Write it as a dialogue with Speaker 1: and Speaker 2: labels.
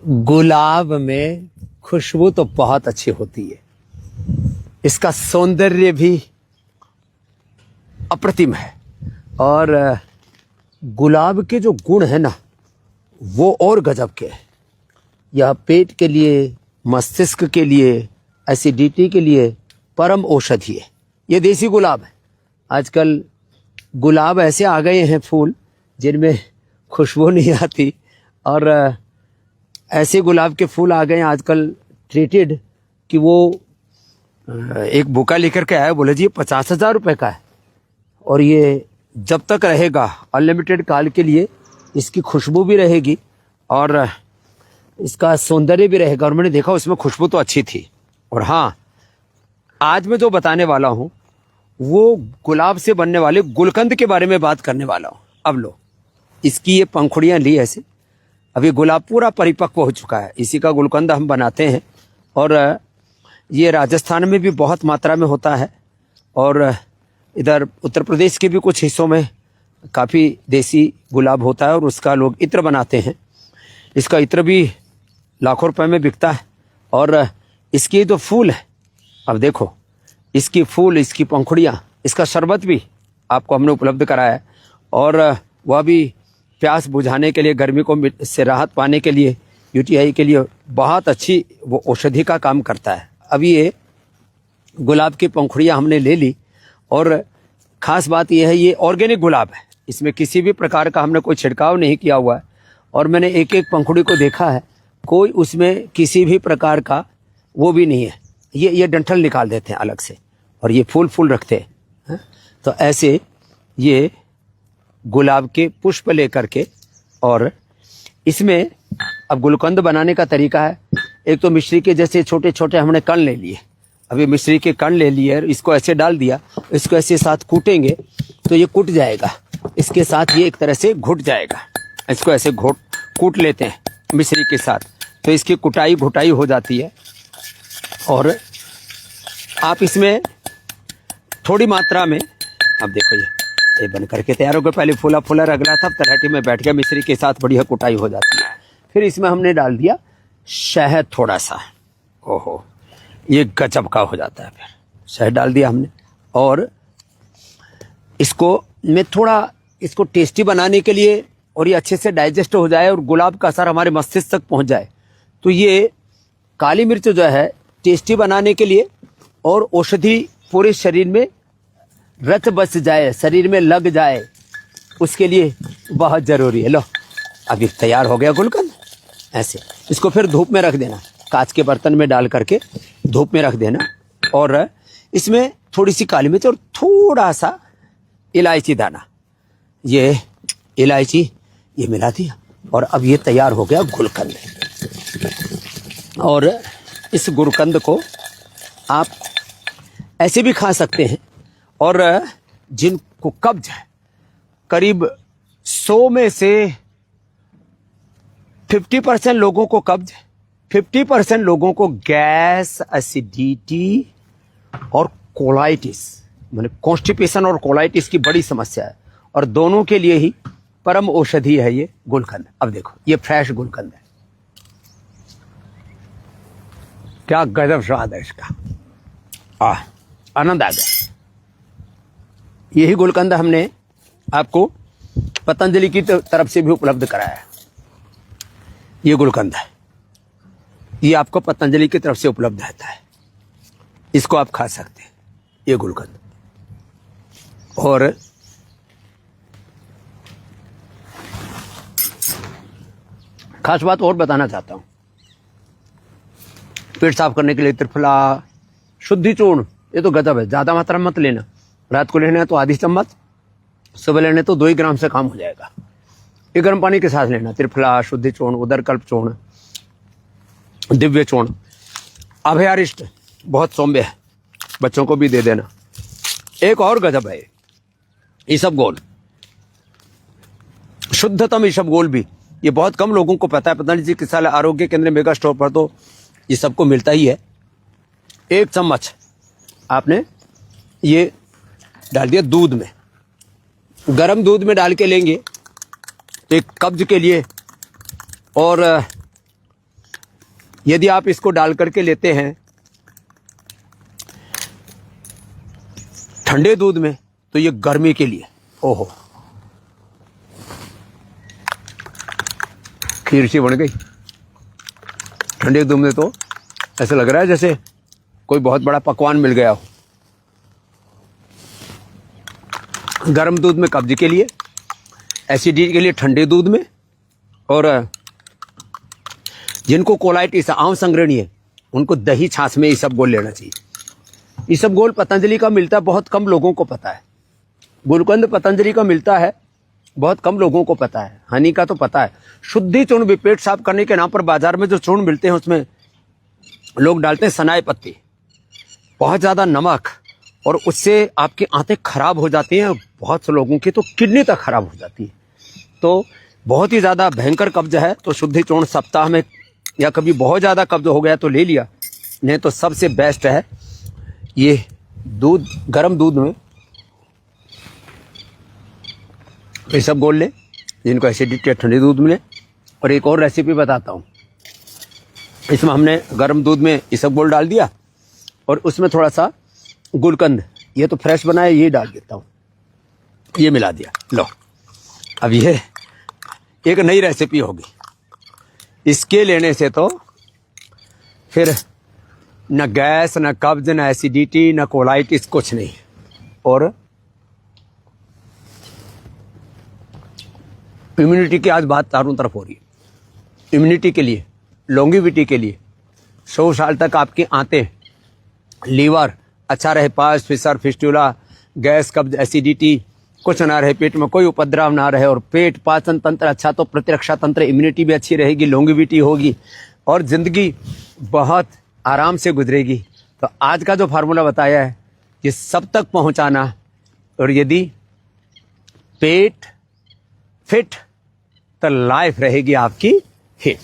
Speaker 1: गुलाब में खुशबू तो बहुत अच्छी होती है, इसका सौंदर्य भी अप्रतिम है और गुलाब के जो गुण है ना वो और गजब के हैं। यह पेट के लिए, मस्तिष्क के लिए, एसिडिटी के लिए परम औषधि है। ये देसी गुलाब है। आजकल गुलाब ऐसे आ गए हैं फूल जिनमें खुशबू नहीं आती और ऐसे गुलाब के फूल आ गए हैं आजकल ट्रीटेड कि वो एक बुका लेकर के आया, बोले जी 50,000 रुपये का है और ये जब तक रहेगा अनलिमिटेड काल के लिए इसकी खुशबू भी रहेगी और इसका सौंदर्य भी रहेगा। और मैंने देखा उसमें खुशबू तो अच्छी थी। और हाँ, आज मैं जो बताने वाला हूँ वो गुलाब से बनने वाले गुलकंद के बारे में बात करने वाला हूँ। अब लो, इसकी ये पंखुड़ियाँ ली ऐसे, अभी गुलाब पूरा परिपक्व हो चुका है, इसी का गुलकंद हम बनाते हैं और ये राजस्थान में भी बहुत मात्रा में होता है और इधर उत्तर प्रदेश के भी कुछ हिस्सों में काफ़ी देसी गुलाब होता है और उसका लोग इत्र बनाते हैं। इसका इत्र भी लाखों रुपए में बिकता है और इसकी जो फूल है, अब देखो इसकी फूल, इसकी पंखुड़ियाँ, इसका शरबत भी आपको हमने उपलब्ध कराया है और वह भी प्यास बुझाने के लिए, गर्मी को से राहत पाने के लिए, यूटीआई के लिए बहुत अच्छी वो औषधि का काम करता है। अभी ये गुलाब की पंखुड़ियाँ हमने ले ली और ख़ास बात यह है ये ऑर्गेनिक गुलाब है, इसमें किसी भी प्रकार का हमने कोई छिड़काव नहीं किया हुआ है और मैंने एक एक पंखुड़ी को देखा है, कोई उसमें किसी भी प्रकार का वो भी नहीं है। ये डंठल निकाल देते हैं अलग से और ये फूल रखते हैं। तो ऐसे ये गुलाब के पुष्प लेकर के और इसमें अब गुलकंद बनाने का तरीका है। एक तो मिश्री के जैसे छोटे छोटे हमने कण ले लिए, अभी मिश्री के कण ले लिए, इसको ऐसे डाल दिया, इसको ऐसे साथ कूटेंगे तो ये कूट जाएगा, इसके साथ ये एक तरह से घुट जाएगा। इसको ऐसे कूट लेते हैं मिश्री के साथ तो इसकी कुटाई घुटाई हो जाती है और आप इसमें थोड़ी मात्रा में, अब देखो ये बन करके तैयार हो गया। पहले फूला फूला रख रहा था, अब तलहटी में बैठ गया, मिश्री के साथ बढ़िया कुटाई हो जाती है। फिर इसमें हमने डाल दिया शहद थोड़ा सा, ओहो ये गजब का हो जाता है। फिर शहद डाल दिया हमने और इसको मैं थोड़ा इसको टेस्टी बनाने के लिए और ये अच्छे से डाइजेस्ट हो जाए और गुलाब का असर हमारे मस्तिष्क तक पहुंच जाए तो ये काली मिर्च जो है टेस्टी बनाने के लिए और औषधि पूरे शरीर में रच बस जाए, शरीर में लग जाए, उसके लिए बहुत ज़रूरी है। लो अभी तैयार हो गया गुलकंद। ऐसे इसको फिर धूप में रख देना, कांच के बर्तन में डाल करके धूप में रख देना और इसमें थोड़ी सी काली मिर्च और थोड़ा सा इलायची दाना, ये इलायची ये मिला दिया और अब ये तैयार हो गया गुलकंद। और इस गुलकंद को आप ऐसे भी खा सकते हैं और जिनको कब्ज है, करीब 100 में से 50% लोगों को कब्ज, 50% लोगों को गैस, एसिडिटी और कोलाइटिस, माने कॉन्स्टिपेशन और कोलाइटिस की बड़ी समस्या है और दोनों के लिए ही परम औषधि है ये गुलकंद। अब देखो ये फ्रेश गुलकंद है, क्या गजब स्वाद है इसका, आनंद आ गया। यही गुलकंद हमने आपको पतंजलि की तरफ से भी उपलब्ध कराया है। ये गुलकंद है, ये आपको पतंजलि की तरफ से उपलब्ध रहता है, इसको आप खा सकते हैं ये गुलकंद। और खास बात और बताना चाहता हूं, पेट साफ करने के लिए त्रिफला, शुद्धि चूर्ण, ये तो गजब है। ज़्यादा मात्रा में मत लेना, रात को लेना है तो आधी चम्मच, सुबह लेने तो 2 ही ग्राम से काम हो जाएगा। ये गर्म पानी के साथ लेना, त्रिफला, शुद्धि चूर्ण, उदरकल्प चूर्ण, दिव्य चूर्ण, अभयारिष्ट बहुत सौम्य है, बच्चों को भी दे देना। एक और गजब है ईसबगोल, शुद्धतम ईसबगोल भी, ये बहुत कम लोगों को पता है। पतंजलि चिकित्सालय आरोग्य केंद्र मेगा स्टोर पर तो ये सबको मिलता ही है। 1 चम्मच आपने ये डाल दिया दूध में, गर्म दूध में डाल के लेंगे तो एक कब्ज के लिए और यदि आप इसको डाल करके लेते हैं ठंडे दूध में तो ये गर्मी के लिए, ओहो खीर सी बन गई। ठंडे दूध में तो ऐसा लग रहा है जैसे कोई बहुत बड़ा पकवान मिल गया हो। गर्म दूध में कब्ज के लिए, एसिडिटी के लिए ठंडे दूध में, और जिनको कोलाइटिस आंव संग्रहणी है उनको दही छाछ में इसबगोल लेना चाहिए। इसबगोल पतंजलि का मिलता है, बहुत कम लोगों को पता है। गुलकंद पतंजलि का मिलता है, बहुत कम लोगों को पता है। हनी का तो पता है। शुद्धि चूर्ण भी पेट साफ करने के नाम पर बाजार में जो चूर्ण मिलते हैं उसमें लोग डालते हैं सनाई पत्ती, बहुत ज़्यादा नमक, और उससे आपकी आंतें खराब हो जाती हैं। बहुत से लोगों की तो किडनी तक खराब हो जाती है। तो बहुत ही ज़्यादा भयंकर कब्ज है तो शुद्धि चूर्ण सप्ताह में, या कभी बहुत ज़्यादा कब्ज हो गया तो ले लिया, नहीं तो सबसे बेस्ट है ये दूध, गर्म दूध में इसबगोल ले, जिनको एसिडिटी ठंडे दूध मिले। और एक और रेसिपी बताता हूँ। इसमें हमने गर्म दूध में इसबगोल डाल दिया और उसमें थोड़ा सा गुलकंद, ये तो फ्रेश बनाया, ये डाल देता हूँ, ये मिला दिया। लो, अब ये एक नई रेसिपी होगी। इसके लेने से तो फिर न गैस, न कब्ज, न एसिडिटी, न कोलाइटिस, कुछ नहीं। और इम्यूनिटी की आज बात चारों तरफ हो रही है। इम्यूनिटी के लिए, लॉन्गिविटी के लिए, 100 साल तक आपकी आंतें, लीवर अच्छा रहे, पास, फिसर, फिस्टुला, गैस, कब्ज, एसिडिटी कुछ ना रहे, पेट में कोई उपद्रव ना रहे, और पेट, पाचन तंत्र अच्छा तो प्रतिरक्षा तंत्र, इम्यूनिटी भी अच्छी रहेगी, लॉन्गिविटी होगी और जिंदगी बहुत आराम से गुजरेगी। तो आज का जो फार्मूला बताया है ये सब तक पहुंचाना, और यदि पेट फिट तो लाइफ रहेगी आपकी हिट।